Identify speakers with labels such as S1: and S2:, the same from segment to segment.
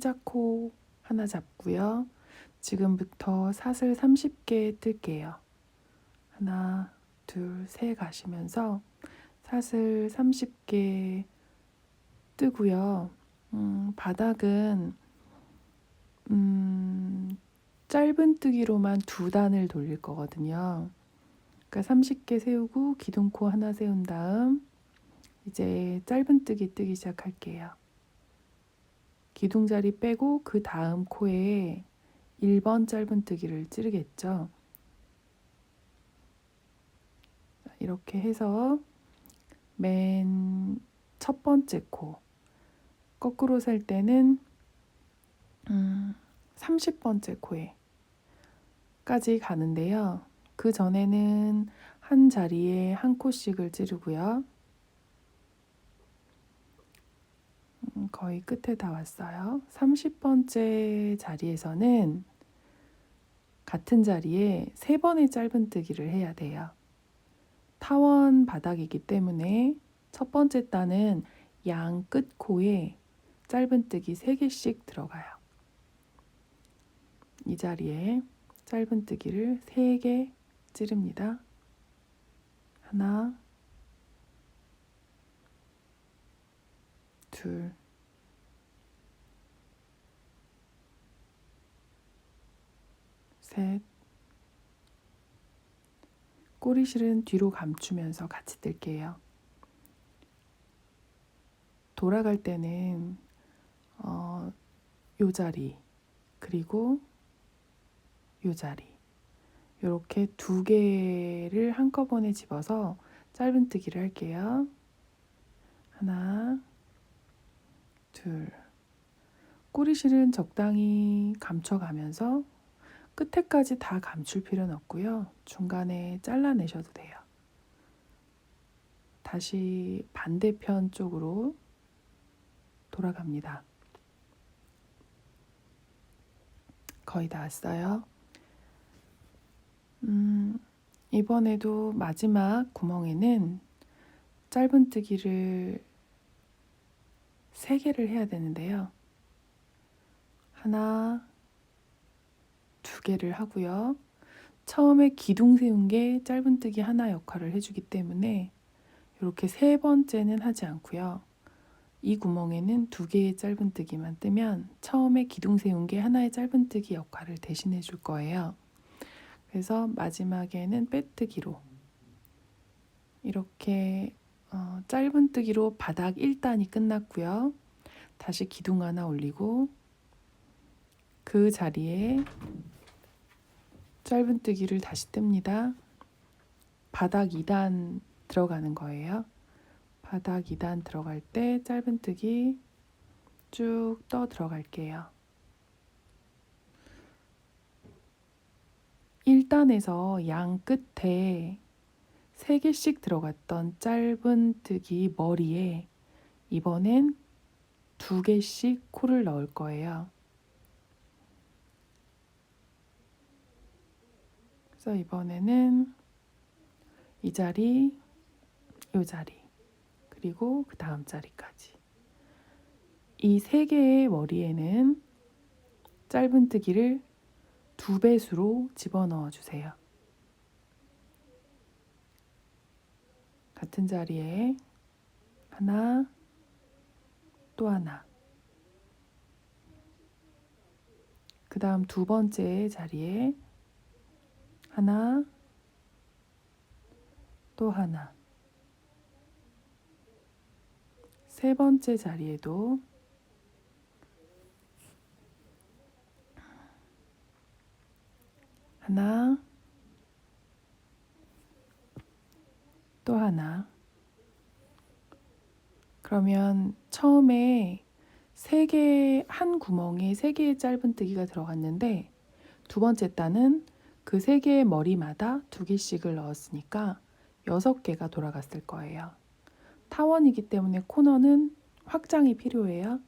S1: 팔자코 하나 잡고요. 지금부터 사슬 30개 뜰게요. 하나, 둘, 셋 가시면서 사슬 30개 뜨고요. 바닥은 짧은뜨기로만 2단을 돌릴 거거든요. 그러니까 30개 세우고 기둥코 하나 세운 다음 이제 짧은뜨기 뜨기 시작할게요. 기둥자리 빼고 그 다음 코에 1번 짧은뜨기를 찌르겠죠. 이렇게 해서 맨 첫 번째 코 거꾸로 셀 때는 30번째 코에까지 가는데요. 그 전에는 한 자리에 한 코씩을 찌르고요. 거의 끝에 다 왔어요. 30번째 자리에서는 같은 자리에 3번의 짧은뜨기를 해야 돼요. 타원 바닥이기 때문에 첫 번째 단은 양 끝 코에 짧은뜨기 3개씩 들어가요. 이 자리에 짧은뜨기를 3개 찌릅니다. 하나, 둘, 셋. 꼬리실은 뒤로 감추면서 같이 뜰게요. 돌아갈 때는 요 자리 그리고 요 자리 이렇게 2개를 한꺼번에 집어서 짧은뜨기를 할게요. 하나, 둘. 꼬리실은 적당히 감춰가면서 끝에까지 다 감출 필요는 없고요. 중간에 잘라내셔도 돼요. 다시 반대편 쪽으로 돌아갑니다. 거의 다 왔어요. 이번에도 마지막 구멍에는 짧은뜨기를 3개를 해야 되는데요. 하나, 2개를 하고요. 처음에 기둥 세운 게 짧은뜨기 하나 역할을 해주기 때문에 이렇게 3번째는 하지 않고요. 이 구멍에는 2개의 짧은뜨기만 뜨면 처음에 기둥 세운 게 하나의 짧은뜨기 역할을 대신해 줄 거예요. 그래서 마지막에는 빼뜨기로 이렇게 짧은뜨기로 바닥 1단이 끝났고요. 다시 기둥 하나 올리고 그 자리에 짧은뜨기를 다시 뜹니다. 바닥 2단 들어가는 거예요. 바닥 2단 들어갈 때 짧은뜨기 쭉 떠 들어갈게요. 1단에서 양 끝에 3개씩 들어갔던 짧은뜨기 머리에 이번엔 2개씩 코를 넣을 거예요. 그래서 이번에는 이 자리, 이 자리, 그리고 그 다음 자리까지. 이 3개의 머리에는 짧은뜨기를 2배수로 집어넣어 주세요. 같은 자리에 하나, 또 하나. 그 다음 2번째 자리에 하나, 또 하나. 3번째 자리에도 하나, 또 하나. 그러면 처음에 3개, 한 구멍에 3개의 짧은뜨기가 들어갔는데 두 번째 단은 그 3개의 머리마다 2개씩을 넣었으니까 6개가 돌아갔을 거예요. 타원이기 때문에 코너는 확장이 필요해요.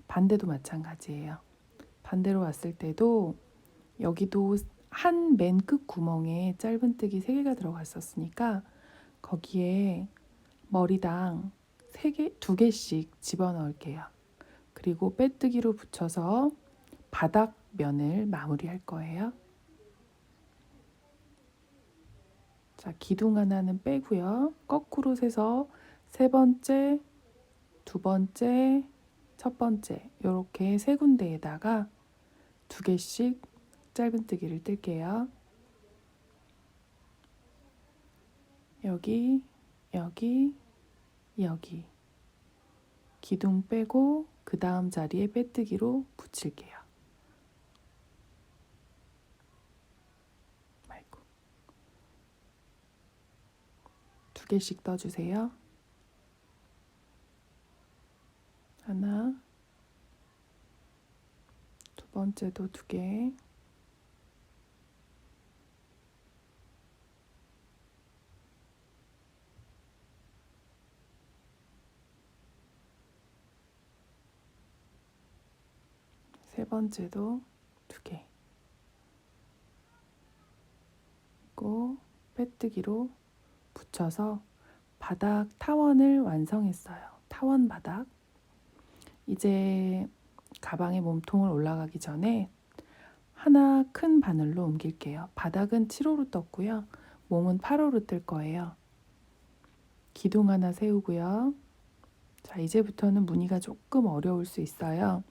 S1: 반대도 마찬가지예요. 반대로 왔을 때도 여기도 한 맨 끝 구멍에 짧은뜨기 3개가 들어갔었으니까 거기에 머리당 2개씩 집어넣을게요. 그리고 빼뜨기로 붙여서 바닥 면을 마무리할 거예요. 자, 기둥 하나는 빼고요. 거꾸로 세서 세 번째, 두 번째, 첫 번째 이렇게 세 군데에다가 두 개씩 짧은뜨기를 뜰게요. 여기, 여기, 여기. 기둥 빼고 그 다음 자리에 빼뜨기로 붙일게요. 말고. 두 개씩 떠주세요. 하나, 두 번째도 두 개, 세 번째도 두 개, 그리고 빼뜨기로 붙여서 바닥 타원을 완성했어요. 타원 바닥. 이제 가방에 몸통을 올라가기 전에 하나 큰 바늘로 옮길게요. 바닥은 7호로 떴고요. 몸은 8호로 뜰 거예요. 기둥 하나 세우고요. 자, 이제부터는 무늬가 조금 어려울 수 있어요.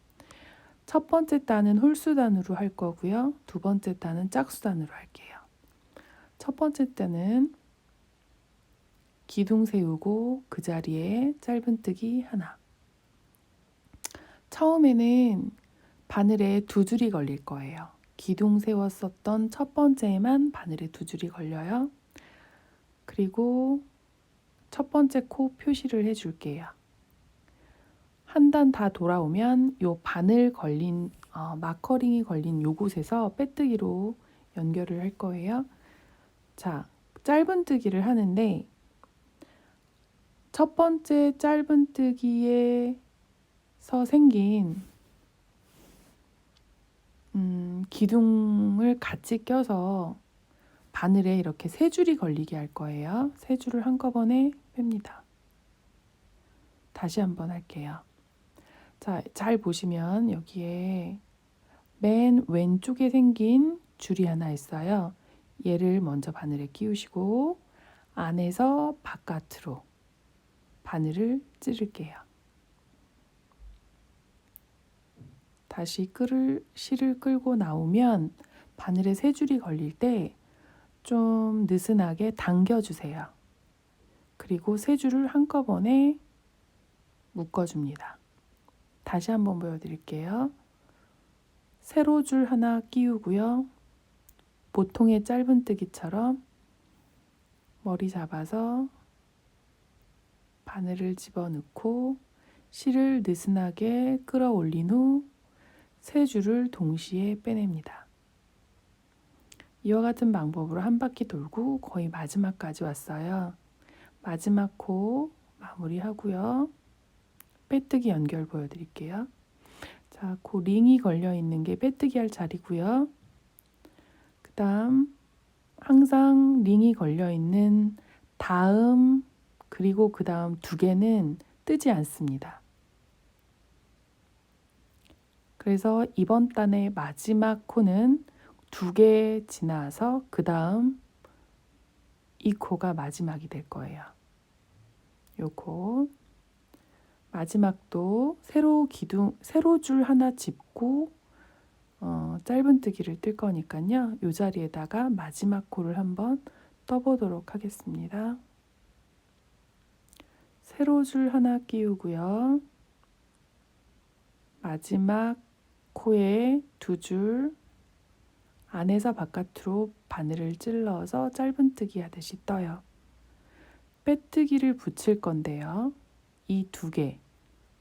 S1: 첫 번째 단은 홀수단으로 할 거고요. 두 번째 단은 짝수단으로 할게요. 첫 번째 단은 기둥 세우고 그 자리에 짧은뜨기 하나. 처음에는 바늘에 두 줄이 걸릴 거예요. 기둥 세웠었던 첫 번째에만 바늘에 두 줄이 걸려요. 그리고 첫 번째 코 표시를 해줄게요. 한 단 다 돌아오면 요 바늘 걸린 마커링이 걸린 요곳에서 빼뜨기로 연결을 할 거예요. 자, 짧은뜨기를 하는데 첫 번째 짧은뜨기에서 생긴 기둥을 같이 껴서 바늘에 이렇게 세 줄이 걸리게 할 거예요. 세 줄을 한꺼번에 뺍니다. 다시 한번 할게요. 자, 잘 보시면 여기에 맨 왼쪽에 생긴 줄이 하나 있어요. 얘를 먼저 바늘에 끼우시고 안에서 바깥으로 바늘을 찌를게요. 다시 실을 끌고 나오면 바늘에 세 줄이 걸릴 때 좀 느슨하게 당겨주세요. 그리고 세 줄을 한꺼번에 묶어줍니다. 다시 한번 보여드릴게요. 세로 줄 하나 끼우고요. 보통의 짧은뜨기처럼 머리 잡아서 바늘을 집어넣고 실을 느슨하게 끌어올린 후 세 줄을 동시에 빼냅니다. 이와 같은 방법으로 한 바퀴 돌고 거의 마지막까지 왔어요. 마지막 코 마무리하고요. 빼뜨기 연결 보여드릴게요. 자, 그 링이 걸려 있는 게 빼뜨기 할 자리고요. 그 다음 항상 링이 걸려 있는 다음 그리고 그 다음 두 개는 뜨지 않습니다. 그래서 이번 단의 마지막 코는 두 개 지나서 그 다음 이 코가 마지막이 될 거예요. 요 코. 마지막도 세로 줄 하나 짚고 짧은뜨기를 뜰 거니까요. 이 자리에다가 마지막 코를 한번 떠보도록 하겠습니다. 세로 줄 하나 끼우고요. 마지막 코에 두 줄 안에서 바깥으로 바늘을 찔러서 짧은뜨기 하듯이 떠요. 빼뜨기를 붙일 건데요. 이 두 개,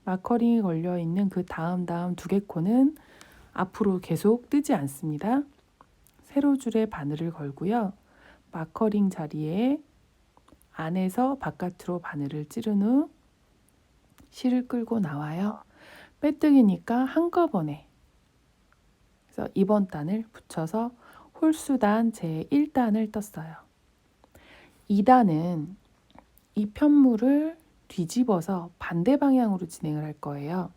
S1: 마커링이 걸려 있는 그 다음 두 개 코는 앞으로 계속 뜨지 않습니다. 세로 줄에 바늘을 걸고요. 마커링 자리에 안에서 바깥으로 바늘을 찌른 후 실을 끌고 나와요. 빼뜨기니까 한꺼번에 그래서 이번 단을 붙여서 홀수단 제1단을 떴어요. 2단은 이 편물을 뒤집어서 반대 방향으로 진행을 할 거예요.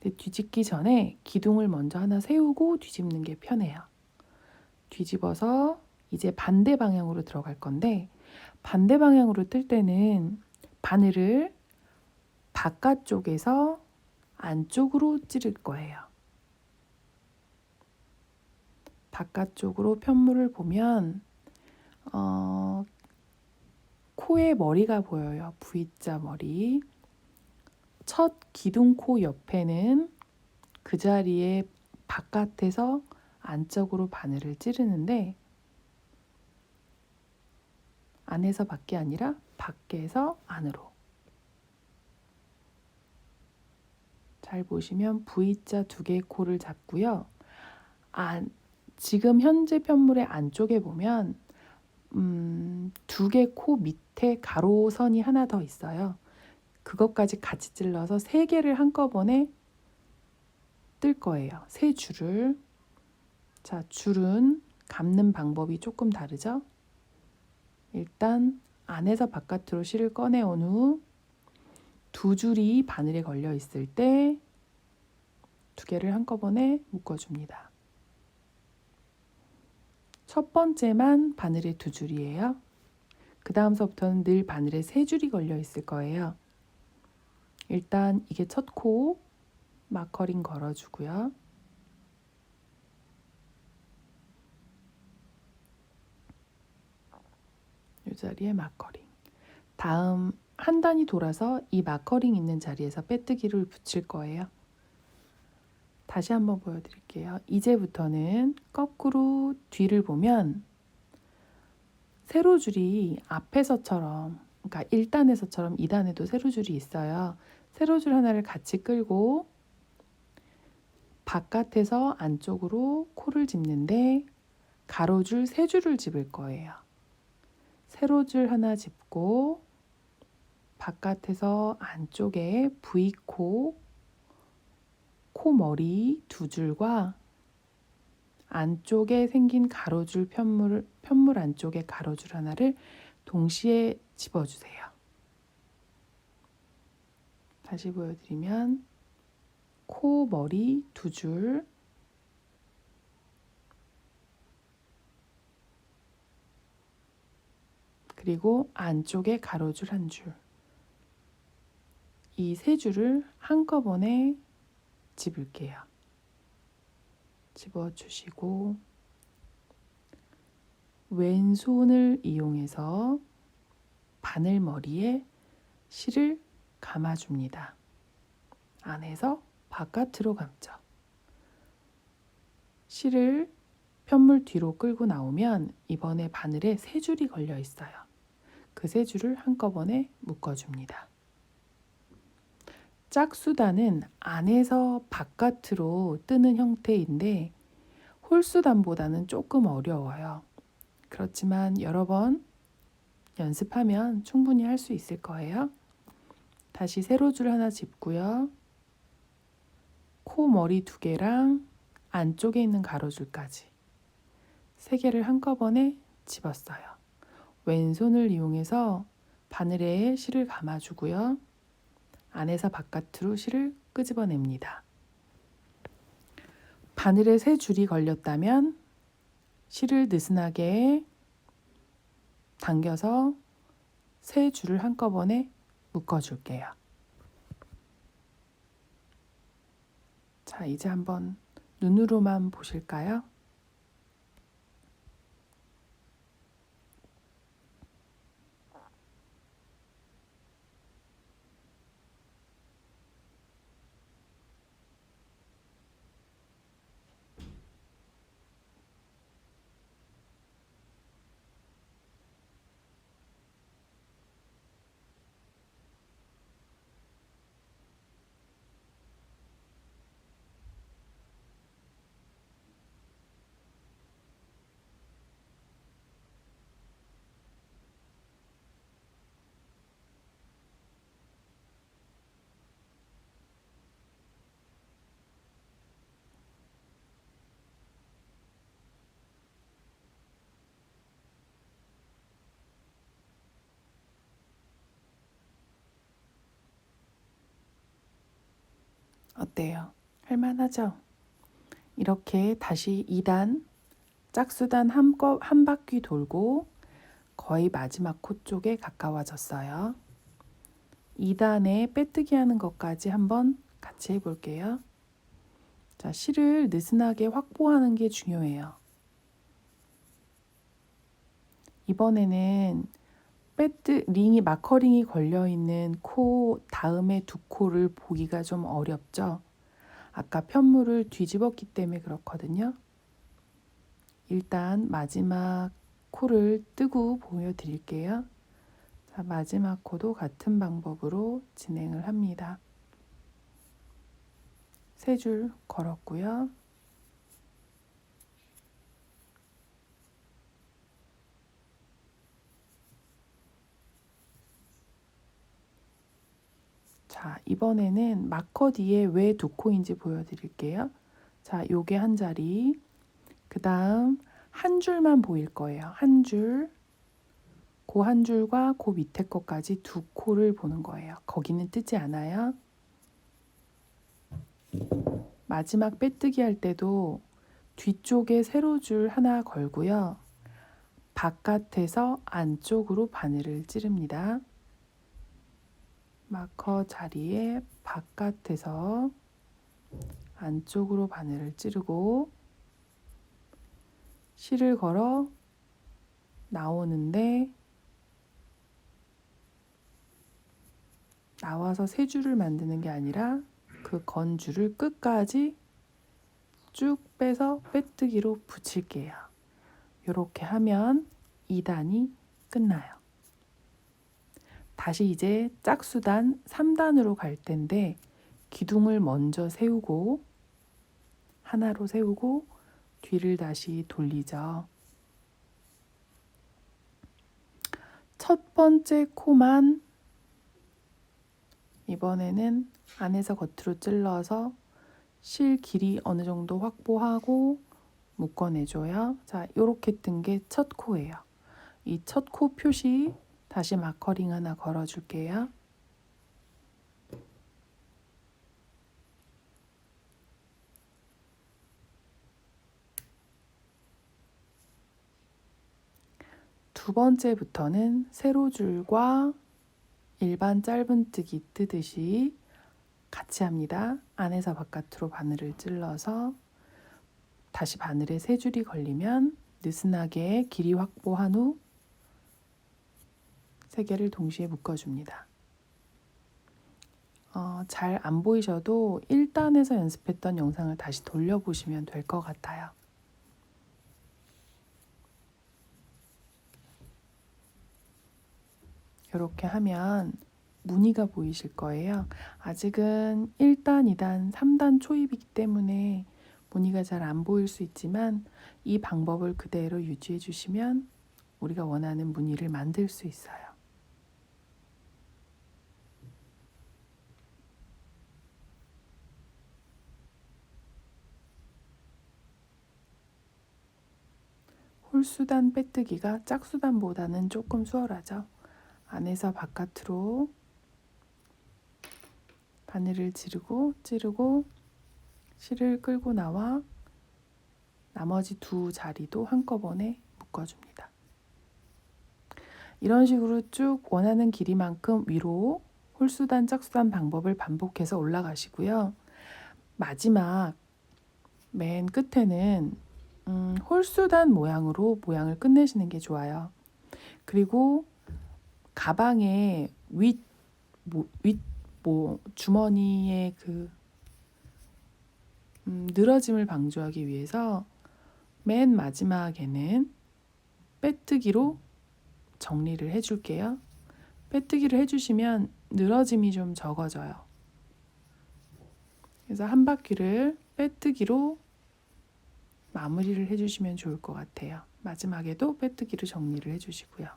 S1: 근데 뒤집기 전에 기둥을 먼저 하나 세우고 뒤집는 게 편해요. 뒤집어서 이제 반대 방향으로 들어갈 건데 반대 방향으로 뜰 때는 바늘을 바깥쪽에서 안쪽으로 찌를 거예요. 바깥쪽으로 편물을 보면 코의 머리가 보여요. V자 머리. 첫 기둥코 옆에는 그 자리에 바깥에서 안쪽으로 바늘을 찌르는데 안에서 밖이 아니라 밖에서 안으로. 잘 보시면 V자 두 개의 코를 잡고요. 지금 현재 편물의 안쪽에 보면 두 개 코 밑에 가로선이 하나 더 있어요. 그것까지 같이 찔러서 세 개를 한꺼번에 뜰 거예요. 세 줄을. 자, 줄은 감는 방법이 조금 다르죠? 일단 안에서 바깥으로 실을 꺼내온 후 두 줄이 바늘에 걸려 있을 때 두 개를 한꺼번에 묶어줍니다. 첫 번째만 바늘에 두 줄이에요. 그 다음서부터는 늘 바늘에 세 줄이 걸려 있을 거예요. 일단 이게 첫 코 마커링 걸어주고요. 이 자리에 마커링. 다음 한 단이 돌아서 이 마커링 있는 자리에서 빼뜨기를 붙일 거예요. 다시 한번 보여드릴게요. 이제부터는 거꾸로 뒤를 보면 세로줄이 앞에서처럼, 그러니까 1단에서처럼 2단에도 세로줄이 있어요. 세로줄 하나를 같이 끌고 바깥에서 안쪽으로 코를 짚는데 가로줄 세 줄을 집을 거예요. 세로줄 하나 짚고 바깥에서 안쪽에 V코, 코머리 두 줄과 안쪽에 생긴 가로줄 편물 안쪽에 가로줄 하나를 동시에 집어주세요. 다시 보여드리면 코, 머리 두 줄, 그리고 안쪽에 가로줄 한 줄. 이 세 줄을 한꺼번에 집을게요. 집어주시고 왼손을 이용해서 바늘머리에 실을 감아줍니다. 안에서 바깥으로 감죠. 실을 편물 뒤로 끌고 나오면 이번에 바늘에 세 줄이 걸려 있어요. 그 세 줄을 한꺼번에 묶어줍니다. 짝수단은 안에서 바깥으로 뜨는 형태인데 홀수단보다는 조금 어려워요. 그렇지만 여러 번 연습하면 충분히 할 수 있을 거예요. 다시 세로줄 하나 짚고요. 코 머리 두 개랑 안쪽에 있는 가로줄까지 세 개를 한꺼번에 집었어요. 왼손을 이용해서 바늘에 실을 감아주고요. 안에서 바깥으로 실을 끄집어냅니다. 바늘에 세 줄이 걸렸다면 실을 느슨하게 당겨서 세 줄을 한꺼번에 묶어줄게요. 자, 이제 한번 눈으로만 보실까요? 어때요? 할만하죠? 이렇게 다시 2단 짝수단 한 바퀴 돌고 거의 마지막 코 쪽에 가까워졌어요. 2단에 빼뜨기 하는 것까지 한번 같이 해볼게요. 자, 실을 느슨하게 확보하는 게 중요해요. 이번에는 링이 마커링이 걸려있는 코 다음에 두 코를 보기가 좀 어렵죠. 아까 편물을 뒤집었기 때문에 그렇거든요. 일단 마지막 코를 뜨고 보여드릴게요. 자, 마지막 코도 같은 방법으로 진행을 합니다. 3줄 걸었고요. 자, 이번에는 마커 뒤에 왜 두 코인지 보여드릴게요. 자, 요게 한 자리. 그 다음 한 줄만 보일 거예요. 한 줄. 그 한 줄과 그 밑에 것까지 두 코를 보는 거예요. 거기는 뜨지 않아요. 마지막 빼뜨기 할 때도 뒤쪽에 세로줄 하나 걸고요. 바깥에서 안쪽으로 바늘을 찌릅니다. 마커 자리에 바깥에서 안쪽으로 바늘을 찌르고 실을 걸어 나오는데 나와서 세 줄을 만드는 게 아니라 그 건 줄을 끝까지 쭉 빼서 빼뜨기로 붙일게요. 이렇게 하면 2단이 끝나요. 다시 이제 짝수단 3단으로 갈 텐데 기둥을 먼저 세우고 하나로 세우고 뒤를 다시 돌리죠. 첫 번째 코만 이번에는 안에서 겉으로 찔러서 실 길이 어느 정도 확보하고 묶어내줘요. 자, 이렇게 뜬 게 첫 코예요. 이 첫 코 표시 다시 마커링 하나 걸어줄게요. 두 번째부터는 세로줄과 일반 짧은뜨기 뜨듯이 같이 합니다. 안에서 바깥으로 바늘을 찔러서 다시 바늘에 세 줄이 걸리면 느슨하게 길이 확보한 후 세 개를 동시에 묶어줍니다. 잘 안 보이셔도 1단에서 연습했던 영상을 다시 돌려보시면 될 것 같아요. 이렇게 하면 무늬가 보이실 거예요. 아직은 1단, 2단, 3단 초입이기 때문에 무늬가 잘 안 보일 수 있지만 이 방법을 그대로 유지해 주시면 우리가 원하는 무늬를 만들 수 있어요. 홀수단 빼뜨기가 짝수단보다는 조금 수월하죠. 안에서 바깥으로 바늘을 찌르고 실을 끌고 나와 나머지 두 자리도 한꺼번에 묶어줍니다. 이런 식으로 쭉 원하는 길이만큼 위로 홀수단, 짝수단 방법을 반복해서 올라가시고요. 마지막 맨 끝에는 홀수단 모양으로 모양을 끝내시는 게 좋아요. 그리고 가방의 주머니의 그 늘어짐을 방지하기 위해서 맨 마지막에는 빼뜨기로 정리를 해줄게요. 빼뜨기를 해주시면 늘어짐이 좀 적어져요. 그래서 한 바퀴를 빼뜨기로 마무리를 해주시면 좋을 것 같아요. 마지막에도 빼뜨기로 정리를 해주시고요.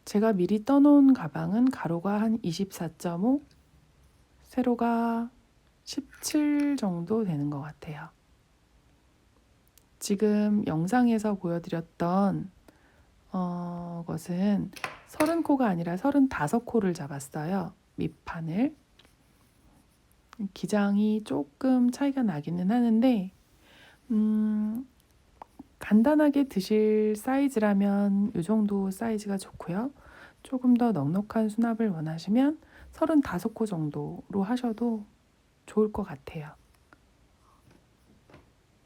S1: 제가 미리 떠놓은 가방은 가로가 한 24.5, 세로가 17 정도 되는 것 같아요. 지금 영상에서 보여드렸던 것은 30코가 아니라 35코를 잡았어요. 밑판을. 기장이 조금 차이가 나기는 하는데 간단하게 드실 사이즈라면 이 정도 사이즈가 좋고요. 조금 더 넉넉한 수납을 원하시면 35코 정도로 하셔도 좋을 것 같아요.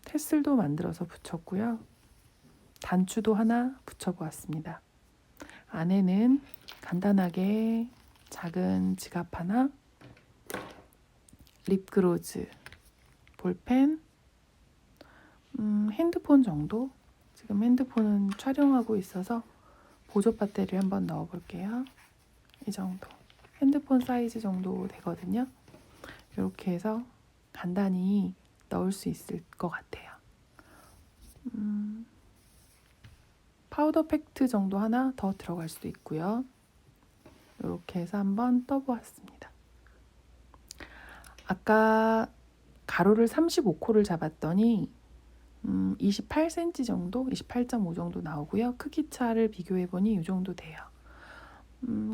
S1: 테슬도 만들어서 붙였고요. 단추도 하나 붙여보았습니다. 안에는 간단하게 작은 지갑 하나, 립그로즈, 볼펜, 핸드폰 정도? 지금 핸드폰은 촬영하고 있어서 보조 배터리 한번 넣어 볼게요. 이 정도. 핸드폰 사이즈 정도 되거든요. 이렇게 해서 간단히 넣을 수 있을 것 같아요. 파우더 팩트 정도 하나 더 들어갈 수도 있고요. 이렇게 해서 한번 떠보았습니다. 아까 가로를 35코를 잡았더니 28cm 정도, 28.5 정도 나오고요. 크기 차를 비교해보니 이 정도 돼요.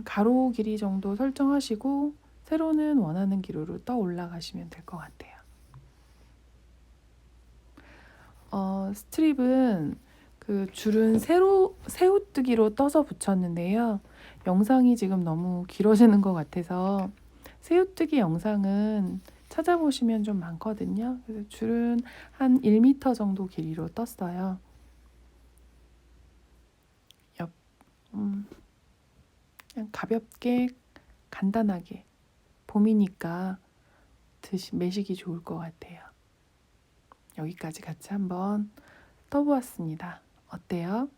S1: 가로 길이 정도 설정하시고 세로는 원하는 길이로 떠 올라가시면 될 것 같아요. 스트립은 그 줄은 새우뜨기로 떠서 붙였는데요. 영상이 지금 너무 길어지는 것 같아서 새우뜨기 영상은 찾아보시면 좀 많거든요. 그래서 줄은 한 1m 정도 길이로 떴어요. 그냥 가볍게 간단하게 봄이니까 매시기 좋을 것 같아요. 여기까지 같이 한번 떠보았습니다. 어때요?